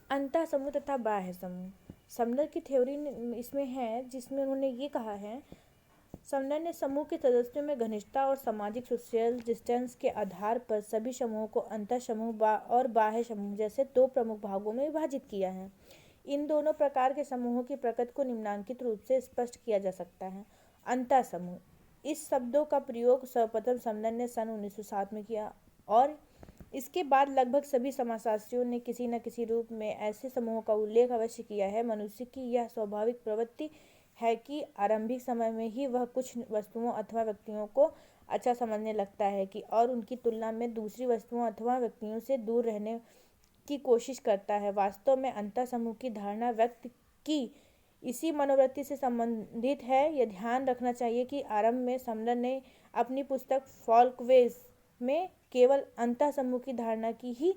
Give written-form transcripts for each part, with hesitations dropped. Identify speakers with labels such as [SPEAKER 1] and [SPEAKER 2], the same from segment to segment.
[SPEAKER 1] अंतः समूह तथा बाह्य समूह। समनर की थ्योरी इसमें है, जिसमें उन्होंने ये कहा है, समनर ने समूह के सदस्यों में घनिष्ठता और सामाजिक सोशल डिस्टेंस के आधार पर सभी समूहों को अंतः समूह और बाह्य समूह जैसे दो प्रमुख भागों में विभाजित किया है। इन दोनों प्रकार के समूहों की प्रकृति को निम्नांकित रूप से स्पष्ट किया जा सकता है। अंतः समूह, इस शब्दों का प्रयोग सर्वप्रथम समनर ने सन 1907 में किया और इसके बाद लगभग सभी समाजशास्त्रियों ने किसी न किसी रूप में ऐसे समूहों का उल्लेख अवश्य किया है। मनुष्य की यह स्वाभाविक प्रवृत्ति है कि आरंभिक समय में ही वह कुछ वस्तुओं अथवा व्यक्तियों को अच्छा समझने लगता है कि और उनकी तुलना में दूसरी वस्तुओं अथवा व्यक्तियों से दूर रहने की कोशिश करता है। वास्तव में अंतः समूह की धारणा व्यक्ति की इसी मनोवृत्ति से संबंधित है। यह ध्यान रखना चाहिए कि आरंभ में समनर ने अपनी पुस्तक फॉल्कवेज में केवल अंतः समूह की धारणा की ही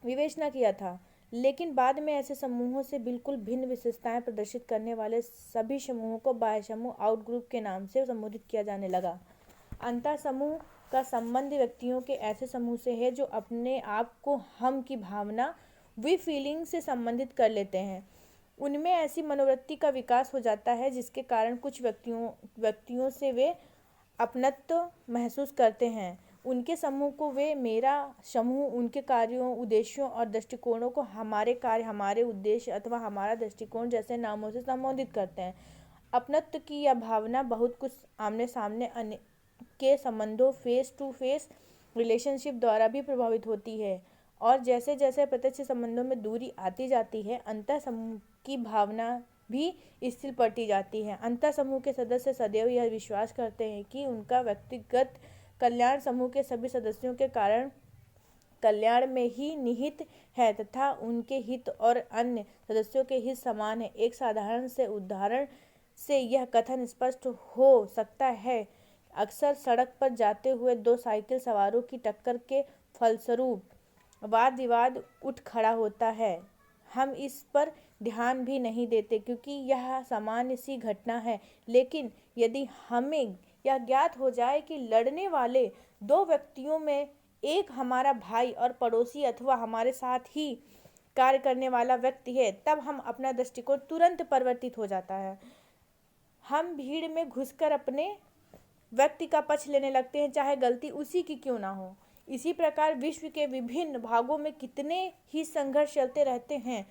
[SPEAKER 1] विवेचना किया था, लेकिन बाद में ऐसे समूहों से बिल्कुल भिन्न विशेषताएं प्रदर्शित करने वाले सभी समूहों को बाह्य समूह आउटग्रुप के नाम से संबोधित किया जाने लगा। अंतः समूह का संबंध व्यक्तियों के ऐसे समूह से है जो अपने आप को हम की भावना वी फीलिंग से संबंधित कर लेते हैं। उनमें ऐसी मनोवृत्ति का विकास हो जाता है जिसके कारण कुछ व्यक्तियों से वे अपनत्व महसूस करते हैं। उनके समूह को वे मेरा समूह उनके कार्यों, उद्देश्यों और दृष्टिकोणों को हमारे कार्य, हमारे उद्देश्य अथवा हमारा दृष्टिकोण जैसे नामों से संबोधित करते हैं। अपनत्व की यह भावना बहुत कुछ आमने सामने के संबंधों, फेस टू फेस रिलेशनशिप द्वारा भी प्रभावित होती है और जैसे जैसे प्रत्यक्ष संबंधों में दूरी आती जाती है, अंतः समूह की भावना भी स्थिर पड़ती जाती है। अंतः समूह के सदस्य सदैव यह विश्वास करते हैं कि उनका व्यक्तिगत कल्याण समूह के सभी सदस्यों के कारण कल्याण में ही निहित है तथा उनके हित और अन्य सदस्यों के हित समान है। एक साधारण से उदाहरण से यह कथन स्पष्ट हो सकता है। अक्सर सड़क पर जाते हुए दो साइकिल सवारों की टक्कर के फलस्वरूप वाद विवाद उठ खड़ा होता है। हम इस पर ध्यान भी नहीं देते क्योंकि यह सामान्य सी घटना है, लेकिन यदि हमें यह ज्ञात हो जाए कि लड़ने वाले दो व्यक्तियों में एक हमारा भाई और पड़ोसी अथवा हमारे साथ ही कार्य करने वाला व्यक्ति है, तब हम अपना दृष्टिकोण तुरंत परिवर्तित हो जाता है। हम भीड़ में घुसकर अपने व्यक्ति का पक्ष लेने लगते हैं, चाहे गलती उसी की क्यों ना हो। इसी प्रकार विश्व के विभिन्न भागों में कितने ही संघर्ष चलते रहते हैं,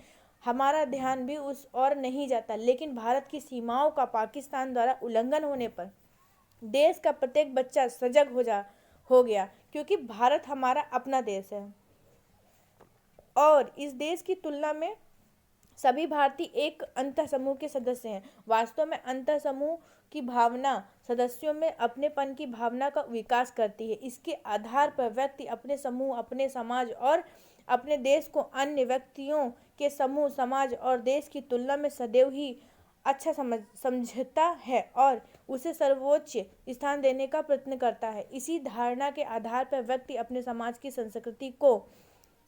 [SPEAKER 1] हमारा ध्यान भी उस ओर नहीं जाता, लेकिन भारत की सीमाओं का पाकिस्तान द्वारा उल्लंघन होने पर देश का प्रत्येक बच्चा सजग हो गया, क्योंकि भारत हमारा अपना देश है और इस देश की तुलना में सभी भारतीय एक अंतः समूह के सदस्य हैं। वास्तव में अंतः समूह की भावना सदस्यों में अपनेपन की भावना का विकास करती है। इसके आधार पर व्यक्ति अपने समूह, अपने समाज और अपने देश को अन्य व्यक्तियों के समूह, समाज और देश की तुलना में सदैव ही अच्छा समझता है और उसे सर्वोच्च स्थान देने का प्रयत्न करता है। इसी धारणा के आधार पर व्यक्ति अपने समाज की संस्कृति को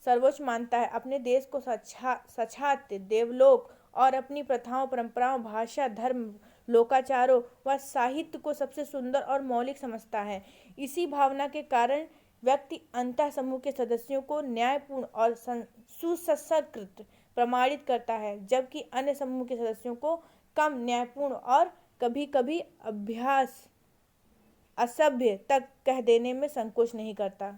[SPEAKER 1] सर्वोच्च मानता है, अपने देश को साक्षात देवलोक और अपनी प्रथाओं, परंपराओं, भाषा, धर्म, लोकाचारों व साहित्य को सबसे सुंदर और मौलिक समझता है। इसी भावना के कारण व्यक्ति अंतः समूह के सदस्यों को न्यायपूर्ण और सुसंस्कृत प्रमाणित करता है, जबकि अन्य समूह के सदस्यों को कम न्यायपूर्ण और कभी-कभी असभ्य तक कह देने में संकोच नहीं करता।